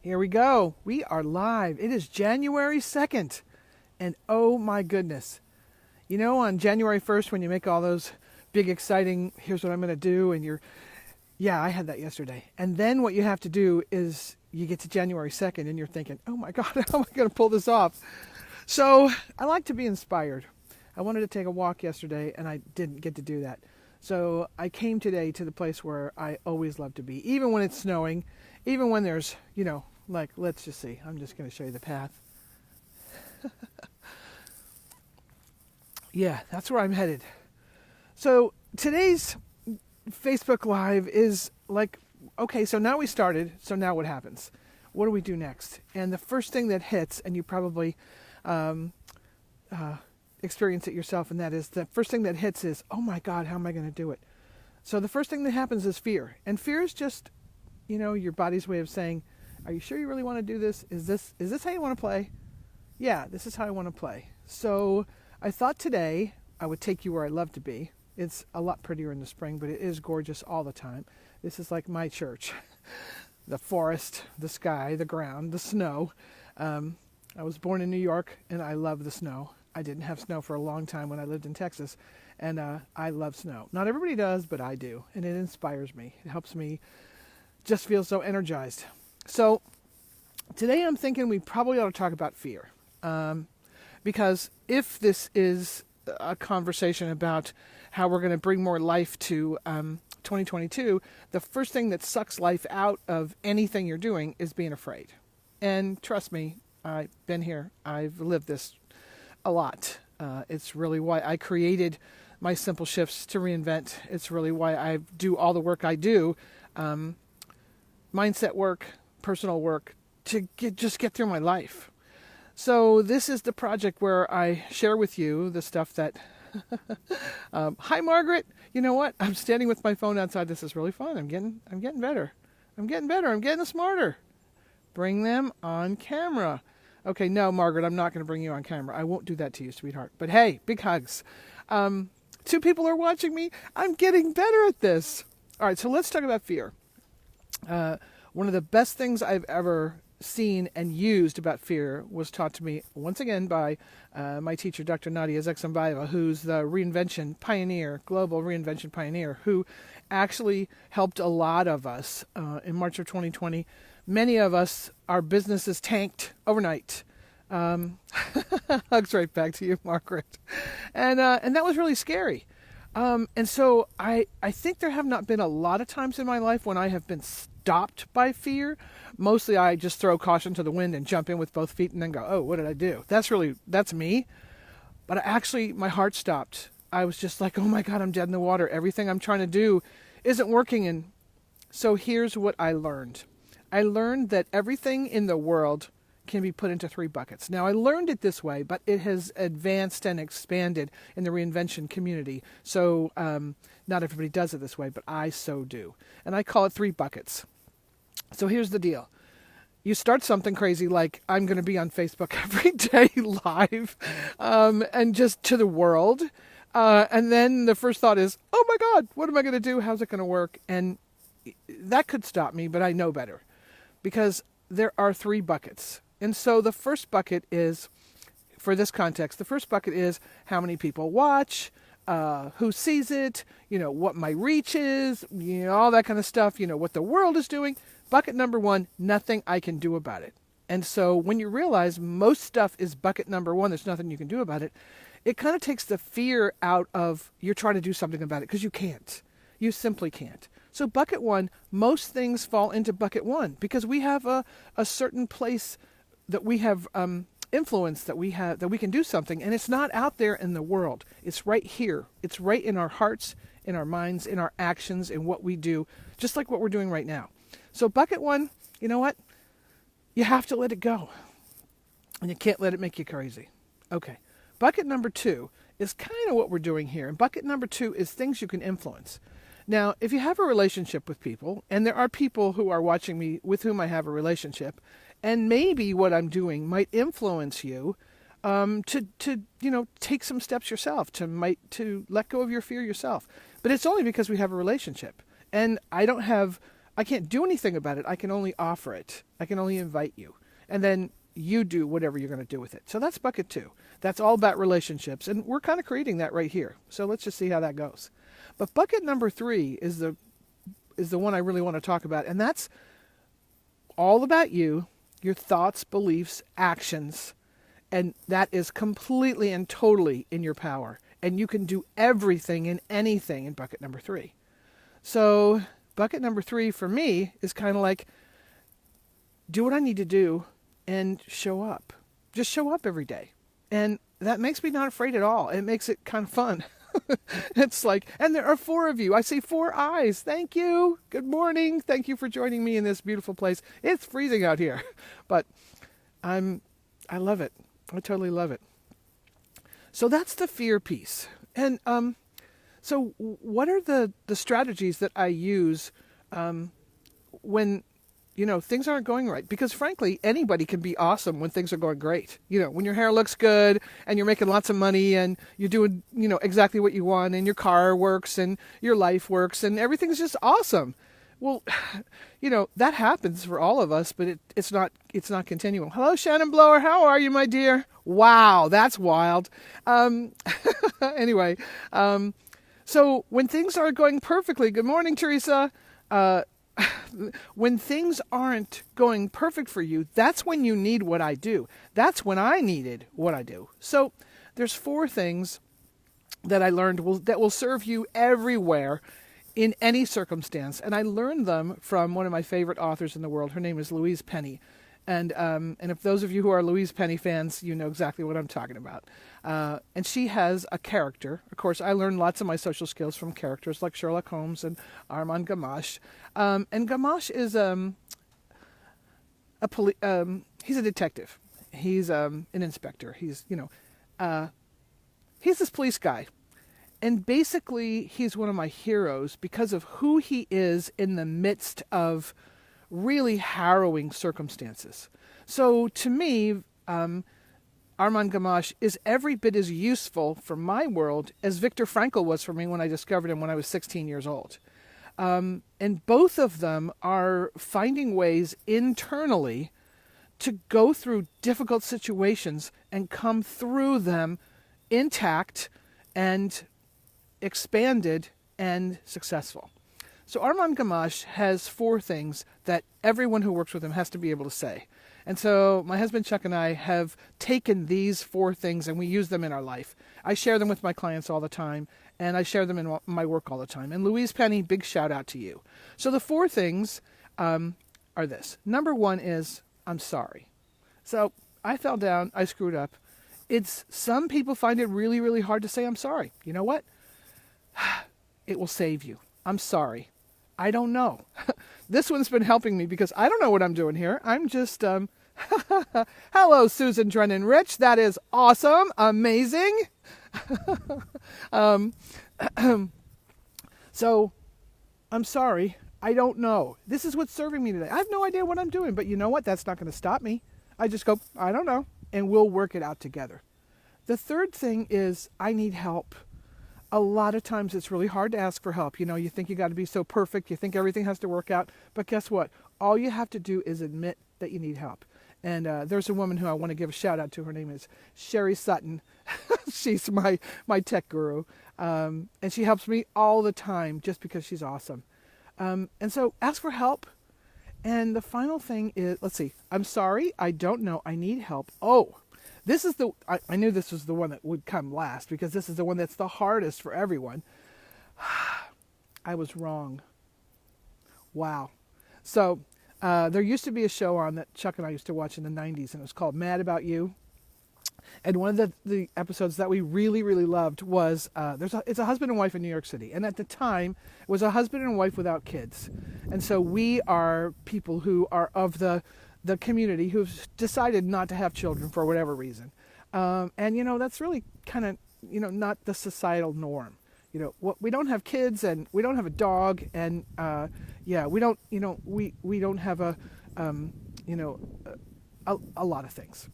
Here we go. We are live. It is January 2nd. And oh my goodness. You know, on January 1st, when you make all those big, exciting, here's what I'm going to do, and yeah, I had that yesterday. And then what you have to do is you get to January 2nd and you're thinking, oh my God, how am I going to pull this off? So I like to be inspired. I wanted to take a walk yesterday and I didn't get to do that. So I came today to the place where I always love to be, even when it's snowing, even when there's, like, let's just see. I'm just going to show you the path. Yeah, that's where I'm headed. So today's Facebook Live is like, okay, so now we started, so now what happens? What do we do next? And the first thing that hits, and you probably experience it yourself, and that is the first thing that hits is, oh my God, how am I going to do it? So the first thing that happens is fear. And fear is just, your body's way of saying, are you sure you really want to do this? Is this how you want to play? Yeah, this is how I want to play. So I thought today I would take you where I love to be. It's a lot prettier in the spring, but it is gorgeous all the time. This is like my church. The forest, the sky, the ground, the snow. I was born in New York, and I love the snow. I didn't have snow for a long time when I lived in Texas, and I love snow. Not everybody does, but I do, and it inspires me. It helps me just feel so energized. So today I'm thinking we probably ought to talk about fear, because if this is a conversation about how we're going to bring more life to 2022, the first thing that sucks life out of anything you're doing is being afraid. And trust me, I've been here. I've lived this a lot. It's really why I created my Simple Shifts to Reinvent. It's really why I do all the work I do, mindset work, personal work, to just get through my life. So this is the project where I share with you the stuff that... Hi, Margaret. You know what? I'm standing with my phone outside. This is really fun. I'm getting better. I'm getting smarter. Bring them on camera. Okay, no, Margaret, I'm not going to bring you on camera. I won't do that to you, sweetheart. But hey, big hugs. 2 people are watching me. I'm getting better at this. All right, so let's talk about fear. One of the best things I've ever seen and used about fear was taught to me once again by my teacher, Dr. Nadia Zeksambayeva, who's the reinvention pioneer, global reinvention pioneer, who actually helped a lot of us in March of 2020. Many of us, our businesses tanked overnight. Hugs right back to you, Margaret. And that was really scary. And so I think there have not been a lot of times in my life when I have been stopped by fear. Mostly I just throw caution to the wind and jump in with both feet and then go, oh, what did I do? That's me. But my heart stopped. I was just like, oh my God, I'm dead in the water. Everything I'm trying to do isn't working. And so here's what I learned. I learned that everything in the world can be put into 3 buckets. Now, I learned it this way, but it has advanced and expanded in the reinvention community. So not everybody does it this way, but I so do. And I call it 3 buckets. So here's the deal. You start something crazy like I'm going to be on Facebook every day live and just to the world. And then the first thought is, oh my God, what am I going to do? How's it going to work? And that could stop me, but I know better because there are 3 buckets. And so the first bucket is, for this context, the first bucket is how many people watch, who sees it, what my reach is, all that kind of stuff, what the world is doing. Bucket number 1, nothing I can do about it. And so when you realize most stuff is bucket number 1, there's nothing you can do about it, it kind of takes the fear out of you're trying to do something about it because you can't. You simply can't. So bucket 1, most things fall into bucket 1 because we have a certain place that we have influence that we can do something, and it's not out there in the world. It's right here. It's right in our hearts, in our minds, in our actions, in what we do, just like what we're doing right now. So bucket 1, you know what? You have to let it go. And you can't let it make you crazy. Okay. Bucket number 2 is kind of what we're doing here. And bucket number 2 is things you can influence. Now, if you have a relationship with people, and there are people who are watching me with whom I have a relationship, and maybe what I'm doing might influence you to take some steps yourself, to let go of your fear yourself. But it's only because we have a relationship. And I don't have I can't do anything about it. I can only offer it. I can only invite you. And then you do whatever you're going to do with it. So that's bucket 2. That's all about relationships. And we're kind of creating that right here. So let's just see how that goes. But bucket number 3 is the one I really want to talk about. And that's all about you, your thoughts, beliefs, actions. And that is completely and totally in your power. And you can do everything and anything in bucket number 3. So bucket number 3 for me is kind of like, do what I need to do and show up. Just show up every day. And that makes me not afraid at all. It makes it kind of fun. It's like, and there are 4 of you. I see 4 eyes. Thank you. Good morning. Thank you for joining me in this beautiful place. It's freezing out here, but I love it. I totally love it. So that's the fear piece. And so what are the strategies that I use when things aren't going right? Because frankly, anybody can be awesome when things are going great. When your hair looks good and you're making lots of money and you're doing, exactly what you want and your car works and your life works and everything's just awesome. Well, that happens for all of us, but it's not continual. Hello, Shannon Blower. How are you, my dear? Wow, that's wild. Anyway, so when things are going perfectly, good morning, Teresa. When things aren't going perfect for you, that's when you need what I do. That's when I needed what I do. So there's 4 things that I learned that will serve you everywhere in any circumstance. And I learned them from one of my favorite authors in the world. Her name is Louise Penny. And if those of you who are Louise Penny fans, you know exactly what I'm talking about. And she has a character. Of course, I learned lots of my social skills from characters like Sherlock Holmes and Armand Gamache. And Gamache is he's a detective. He's an inspector. He's this police guy. And basically, he's one of my heroes because of who he is in the midst of really harrowing circumstances. So to me, Armand Gamache is every bit as useful for my world as Viktor Frankl was for me when I discovered him when I was 16 years old. And both of them are finding ways internally to go through difficult situations and come through them intact and expanded and successful. So Armand Gamache has 4 things that everyone who works with him has to be able to say. And so my husband Chuck and I have taken these 4 things and we use them in our life. I share them with my clients all the time, and I share them in my work all the time. And Louise Penny, big shout out to you. So the 4 things are this. Number 1 is, I'm sorry. So I fell down, I screwed up. Some people find it really, really hard to say I'm sorry. You know what? It will save you. I'm sorry. I don't know. This one's been helping me because I don't know what I'm doing here. I'm just, hello, Susan Drennan Rich. That is awesome. Amazing. So, I'm sorry. I don't know. This is what's serving me today. I have no idea what I'm doing, but you know what? That's not going to stop me. I just go, I don't know, and we'll work it out together. The third thing is I need help. A lot of times it's really hard to ask for help. You think you got to be so perfect. You think everything has to work out. But guess what? All you have to do is admit that you need help. And there's a woman who I want to give a shout out to. Her name is Sherry Sutton. She's my tech guru. And she helps me all the time just because she's awesome. And so ask for help. And the final thing is, let's see. I'm sorry. I don't know. I need help. Oh, this is I knew this was the one that would come last because this is the one that's the hardest for everyone. I was wrong. Wow. So there used to be a show on that Chuck and I used to watch in the 90s, and it was called Mad About You. And one of the episodes that we really, really loved was, it's a husband and wife in New York City. And at the time, it was a husband and wife without kids. And so we are people who are of the community who've decided not to have children for whatever reason. And, that's really kind of, not the societal norm. We don't have kids and we don't have a dog and, we don't, we don't have a lot of things.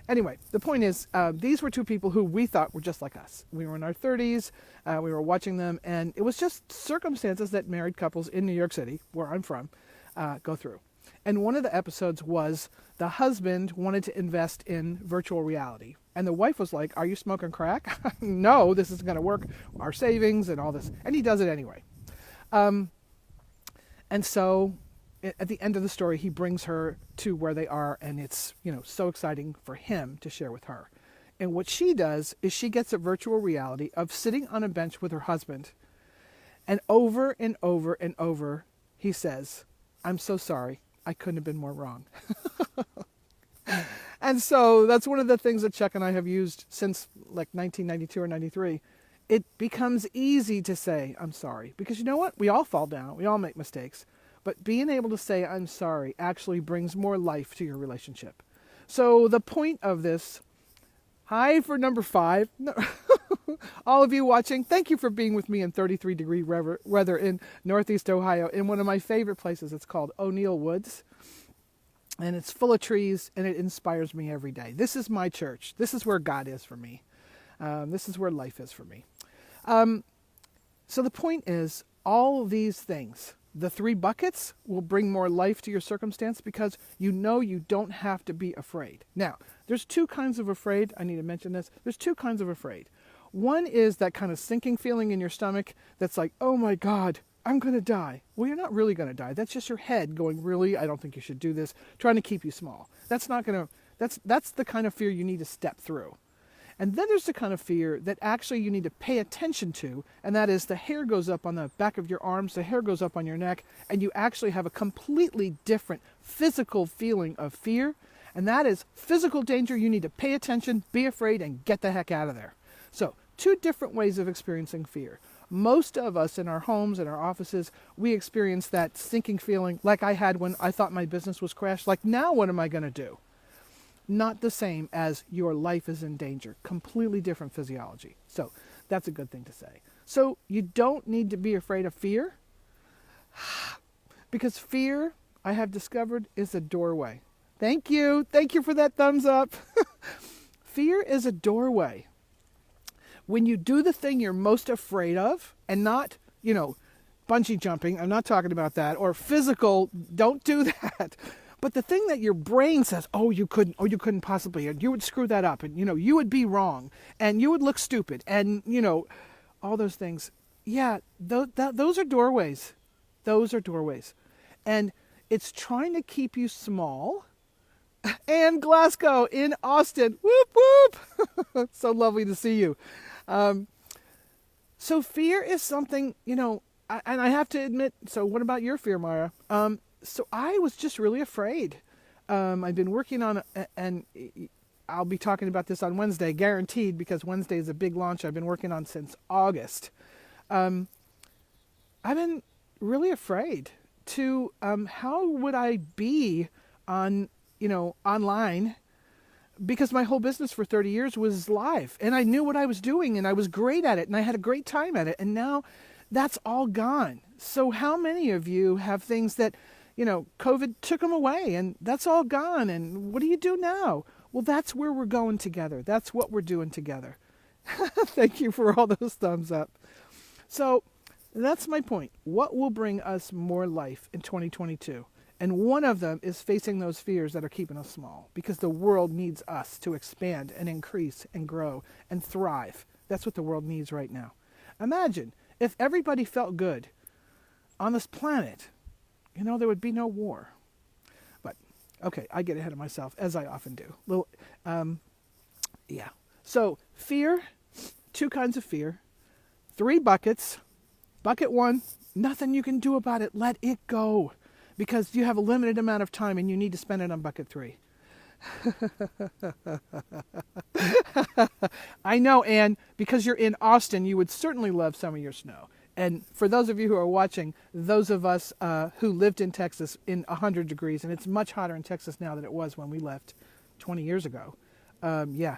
Anyway, the point is, these were two people who we thought were just like us. We were in our 30s, we were watching them, and it was just circumstances that married couples in New York City, where I'm from, go through. And one of the episodes was the husband wanted to invest in virtual reality. And the wife was like, "Are you smoking crack?" "No, this isn't going to work. Our savings and all this." And he does it anyway. And so at the end of the story, he brings her to where they are, and it's, so exciting for him to share with her. And what she does is she gets a virtual reality of sitting on a bench with her husband. And over and over and over, he says, "I'm so sorry. I couldn't have been more wrong." And so that's one of the things that Chuck and I have used since like 1992 or 93. It becomes easy to say, "I'm sorry." Because you know what? We all fall down. We all make mistakes. But being able to say, "I'm sorry," actually brings more life to your relationship. So the point of this, hi for number 5. All of you watching, thank you for being with me in 33-degree weather in Northeast Ohio in one of my favorite places. It's called O'Neill Woods. And it's full of trees, and it inspires me every day. This is my church. This is where God is for me. This is where life is for me. So the point is, all of these things, the 3 buckets, will bring more life to your circumstance because you don't have to be afraid. Now, there's 2 kinds of afraid. I need to mention this. There's 2 kinds of afraid. One is that kind of sinking feeling in your stomach that's like, "Oh my God, I'm going to die." Well, you're not really going to die. That's just your head going, "Really? I don't think you should do this," trying to keep you small. That's the kind of fear you need to step through. And then there's the kind of fear that actually you need to pay attention to, and that is the hair goes up on the back of your arms, the hair goes up on your neck, and you actually have a completely different physical feeling of fear, and that is physical danger. You need to pay attention, be afraid, and get the heck out of there. So, 2 different ways of experiencing fear. Most of us in our homes and our offices, we experience that sinking feeling like I had when I thought my business was crashed. Like, now what am I going to do? Not the same as your life is in danger. Completely different physiology. So that's a good thing to say. So you don't need to be afraid of fear, because fear, I have discovered, is a doorway. Thank you. Thank you for that thumbs up. Fear is a doorway. When you do the thing you're most afraid of, and not, bungee jumping, I'm not talking about that, or physical, don't do that. But the thing that your brain says, you couldn't possibly, and you would screw that up, and, you would be wrong, and you would look stupid, and, all those things. Yeah, those are doorways. Those are doorways. And it's trying to keep you small. And Glasgow in Austin. Whoop, whoop. So lovely to see you. So fear is something, and I have to admit, so what about your fear, Mara? So I was just really afraid. I've been working on, and I'll be talking about this on Wednesday, guaranteed, because Wednesday is a big launch I've been working on since August. I've been really afraid to, how would I be on, online, because my whole business for 30 years was live, and I knew what I was doing, and I was great at it, and I had a great time at it, and now that's all gone. So how many of you have things that, COVID took them away, and that's all gone, and what do you do now? Well, that's where we're going together. That's what we're doing together. Thank you for all those thumbs up. So that's my point. What will bring us more life in 2022? And one of them is facing those fears that are keeping us small, because the world needs us to expand and increase and grow and thrive. That's what the world needs right now. Imagine if everybody felt good on this planet, there would be no war. But, okay, I get ahead of myself, as I often do. Yeah. So, fear, 2 kinds of fear, 3 buckets. Bucket 1, nothing you can do about it. Let it go. Because you have a limited amount of time and you need to spend it on bucket 3. I know, Anne, because you're in Austin, you would certainly love some of your snow. And for those of you who are watching, those of us who lived in Texas in 100 degrees, and it's much hotter in Texas now than it was when we left 20 years ago. Yeah.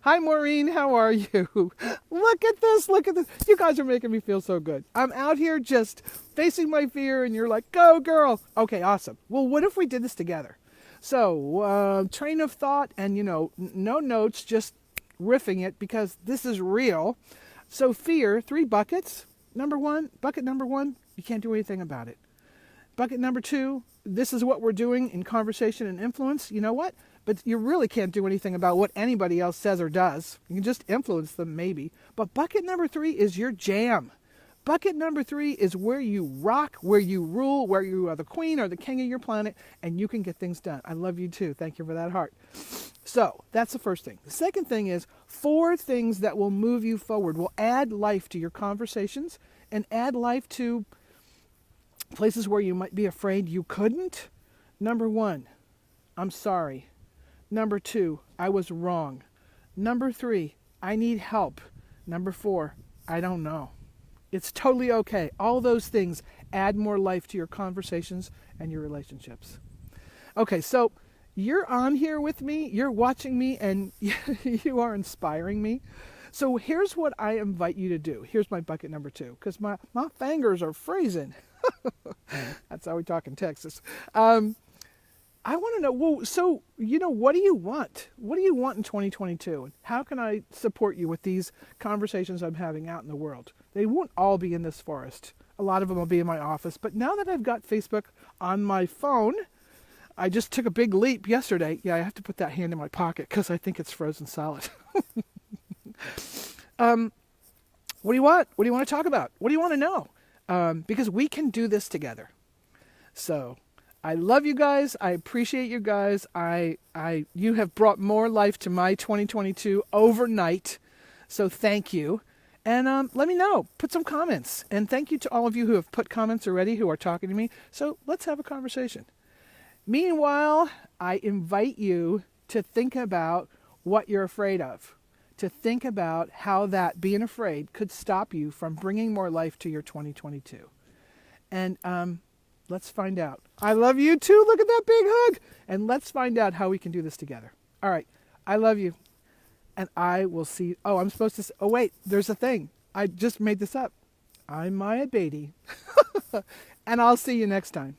Hi, Maureen. How are you? Look at this. Look at this. You guys are making me feel so good. I'm out here just facing my fear, and you're like, go, girl. Okay, awesome. Well, what if we did this together? So, train of thought and, no notes, just riffing it because this is real. So fear, 3 buckets. Bucket number one, you can't do anything about it. Bucket number 2, this is what we're doing in conversation and influence. You know what? But you really can't do anything about what anybody else says or does. You can just influence them maybe. But bucket number 3 is your jam. Bucket number 3 is where you rock, where you rule, where you are the queen or the king of your planet, and you can get things done. I love you too. Thank you for that heart. So that's the first thing. The second thing is 4 things that will move you forward, will add life to your conversations and add life to places where you might be afraid you couldn't. Number 1, I'm sorry. Number 2, I was wrong. Number 3, I need help. Number 4, I don't know. It's totally okay. All those things add more life to your conversations and your relationships. Okay, so you're on here with me, you're watching me, and you are inspiring me. So here's what I invite you to do. Here's my bucket number 2, because my fingers are freezing. That's how we talk in Texas. I want to know, what do you want? What do you want in 2022? And how can I support you with these conversations I'm having out in the world? They won't all be in this forest. A lot of them will be in my office. But now that I've got Facebook on my phone, I just took a big leap yesterday. Yeah, I have to put that hand in my pocket because I think it's frozen solid. What do you want? What do you want to talk about? What do you want to know? Because we can do this together. So I love you guys. I appreciate you guys. You have brought more life to my 2022 overnight. So thank you. And let me know. Put some comments. And thank you to all of you who have put comments already, who are talking to me. So let's have a conversation. Meanwhile, I invite you to think about what you're afraid of. To think about how that being afraid could stop you from bringing more life to your 2022. And let's find out. I love you too. Look at that big hug. And let's find out how we can do this together. All right. I love you. And I will see. Oh, I'm supposed to. Oh, wait. There's a thing. I just made this up. I'm Maya Beatty. And I'll see you next time.